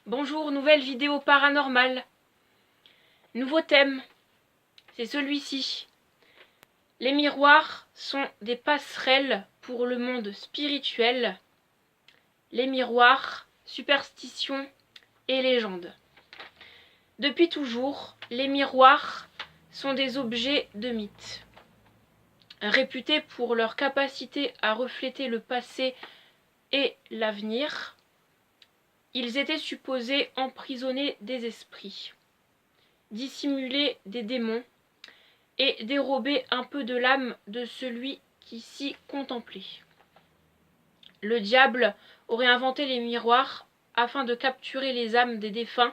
Bonjour, nouvelle vidéo paranormale. Nouveau thème, c'est celui-ci. Les miroirs sont des passerelles pour le monde spirituel. Les miroirs, superstitions et légendes. Depuis toujours, les miroirs sont des objets de mythe. Réputés pour leur capacité à refléter le passé et l'avenir, ils étaient supposés emprisonner des esprits, dissimuler des démons et dérober un peu de l'âme de celui qui s'y contemplait. Le diable aurait inventé les miroirs afin de capturer les âmes des défunts,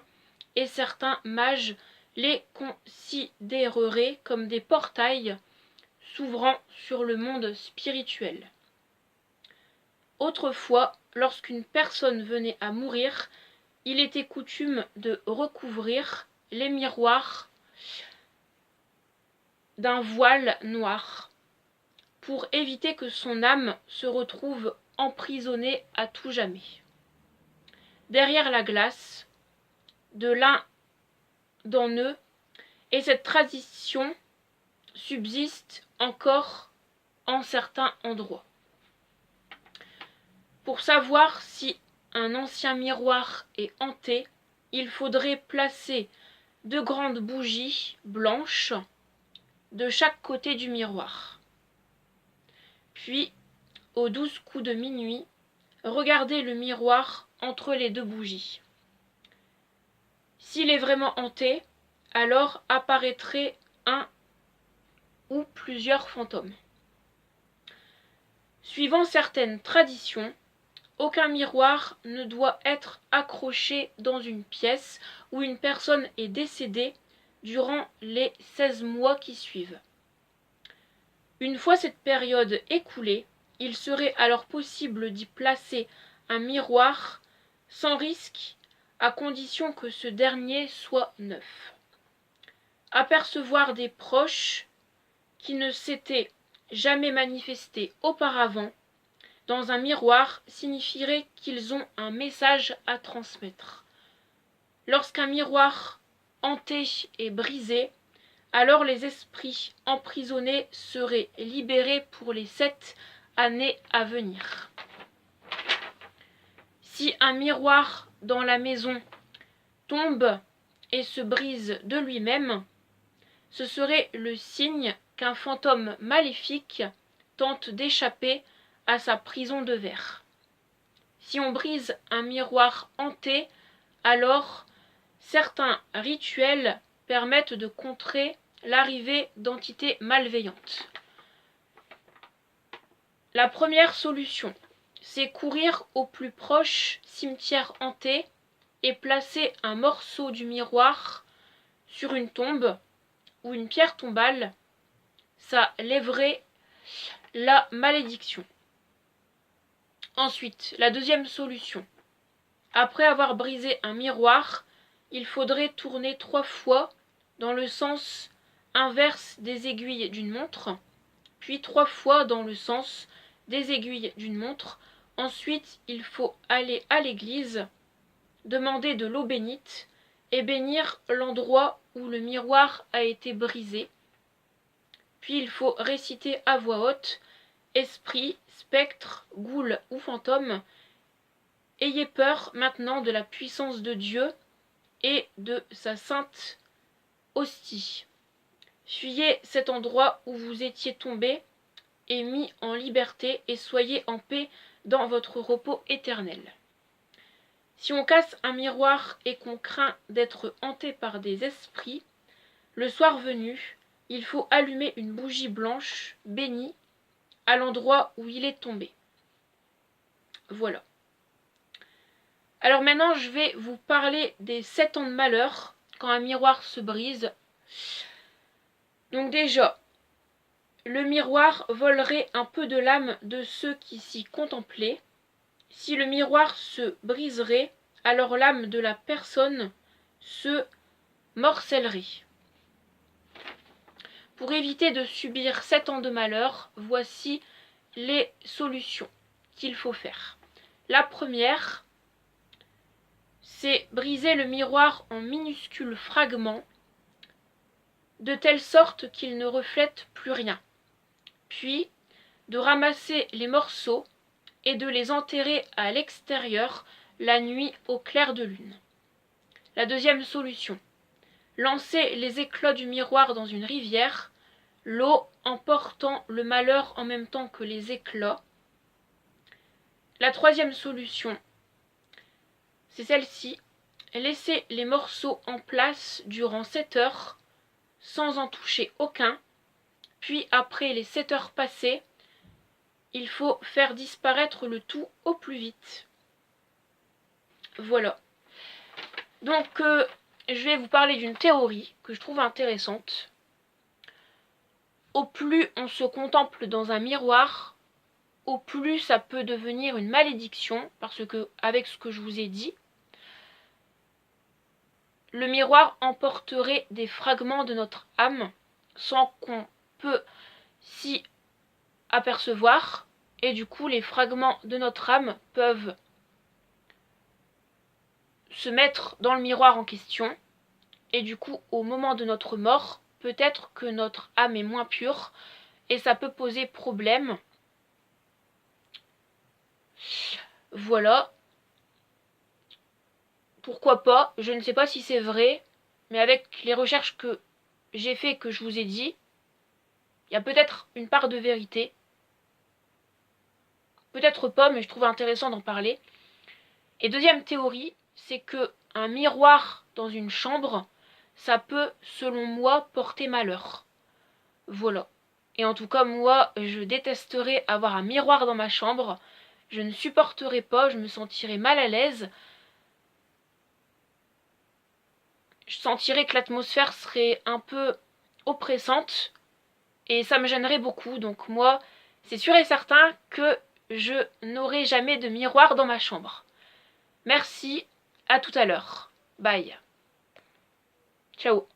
et certains mages les considéreraient comme des portails s'ouvrant sur le monde spirituel. Autrefois, lorsqu'une personne venait à mourir, il était coutume de recouvrir les miroirs d'un voile noir pour éviter que son âme se retrouve emprisonnée à tout jamais. Derrière la glace de l'un d'en eux, et cette tradition subsiste encore en certains endroits. Pour savoir si un ancien miroir est hanté, il faudrait placer 2 grandes bougies blanches de chaque côté du miroir. Puis, aux 12 coups de minuit, regardez le miroir entre les 2 bougies. S'il est vraiment hanté, alors apparaîtraient un ou plusieurs fantômes. Suivant certaines traditions, aucun miroir ne doit être accroché dans une pièce où une personne est décédée durant les 16 mois qui suivent. Une fois cette période écoulée, il serait alors possible d'y placer un miroir sans risque, à condition que ce dernier soit neuf. Apercevoir des proches qui ne s'étaient jamais manifestés auparavant dans un miroir signifierait qu'ils ont un message à transmettre. Lorsqu'un miroir hanté est brisé, alors les esprits emprisonnés seraient libérés pour les 7 années à venir. Si un miroir dans la maison tombe et se brise de lui-même, ce serait le signe qu'un fantôme maléfique tente d'échapper à sa prison de verre. Si on brise un miroir hanté, alors certains rituels permettent de contrer l'arrivée d'entités malveillantes. La première solution, c'est courir au plus proche cimetière hanté et placer un morceau du miroir sur une tombe ou une pierre tombale. Ça lèverait la malédiction. Ensuite, la deuxième solution. Après avoir brisé un miroir, il faudrait tourner 3 fois dans le sens inverse des aiguilles d'une montre, puis 3 fois dans le sens des aiguilles d'une montre. Ensuite, il faut aller à l'église, demander de l'eau bénite et bénir l'endroit où le miroir a été brisé. Puis il faut réciter à voix haute: esprit, spectre, goule ou fantôme, ayez peur maintenant de la puissance de Dieu et de sa sainte hostie. Fuyez cet endroit où vous étiez tombé et mis en liberté, et soyez en paix dans votre repos éternel. Si on casse un miroir et qu'on craint d'être hanté par des esprits, le soir venu, il faut allumer une bougie blanche bénie à l'endroit où il est tombé. Voilà. Alors maintenant, je vais vous parler des 7 ans de malheur quand un miroir se brise. Donc déjà, le miroir volerait un peu de l'âme de ceux qui s'y contemplaient. Si le miroir se briserait, alors l'âme de la personne se morcellerait. Pour éviter de subir 7 ans de malheur, voici les solutions qu'il faut faire. La première, c'est briser le miroir en minuscules fragments, de telle sorte qu'il ne reflète plus rien. Puis, de ramasser les morceaux et de les enterrer à l'extérieur la nuit au clair de lune. La deuxième solution, lancer les éclats du miroir dans une rivière, l'eau emportant le malheur en même temps que les éclats. La troisième solution, c'est celle-ci, laisser les morceaux en place durant 7 heures, sans en toucher aucun, puis après les 7 heures passées, il faut faire disparaître le tout au plus vite. Voilà. Donc, je vais vous parler d'une théorie que je trouve intéressante. Au plus on se contemple dans un miroir, au plus ça peut devenir une malédiction, parce que, avec ce que je vous ai dit, le miroir emporterait des fragments de notre âme sans qu'on peut s'y apercevoir, et du coup les fragments de notre âme peuvent se mettre dans le miroir en question, et du coup au moment de notre mort, peut-être que notre âme est moins pure, et ça peut poser problème. Voilà. Pourquoi pas, je ne sais pas si c'est vrai, mais avec les recherches que j'ai fait, que je vous ai dit, il y a peut-être une part de vérité. Peut-être pas, mais je trouve intéressant d'en parler. Et deuxième théorie, c'est que un miroir dans une chambre, ça peut, selon moi, porter malheur. Voilà. Et en tout cas, moi, je détesterais avoir un miroir dans ma chambre. Je ne supporterais pas, je me sentirais mal à l'aise. Je sentirais que l'atmosphère serait un peu oppressante. Et ça me gênerait beaucoup. Donc moi, c'est sûr et certain que je n'aurai jamais de miroir dans ma chambre. Merci, à tout à l'heure. Bye. Ciao.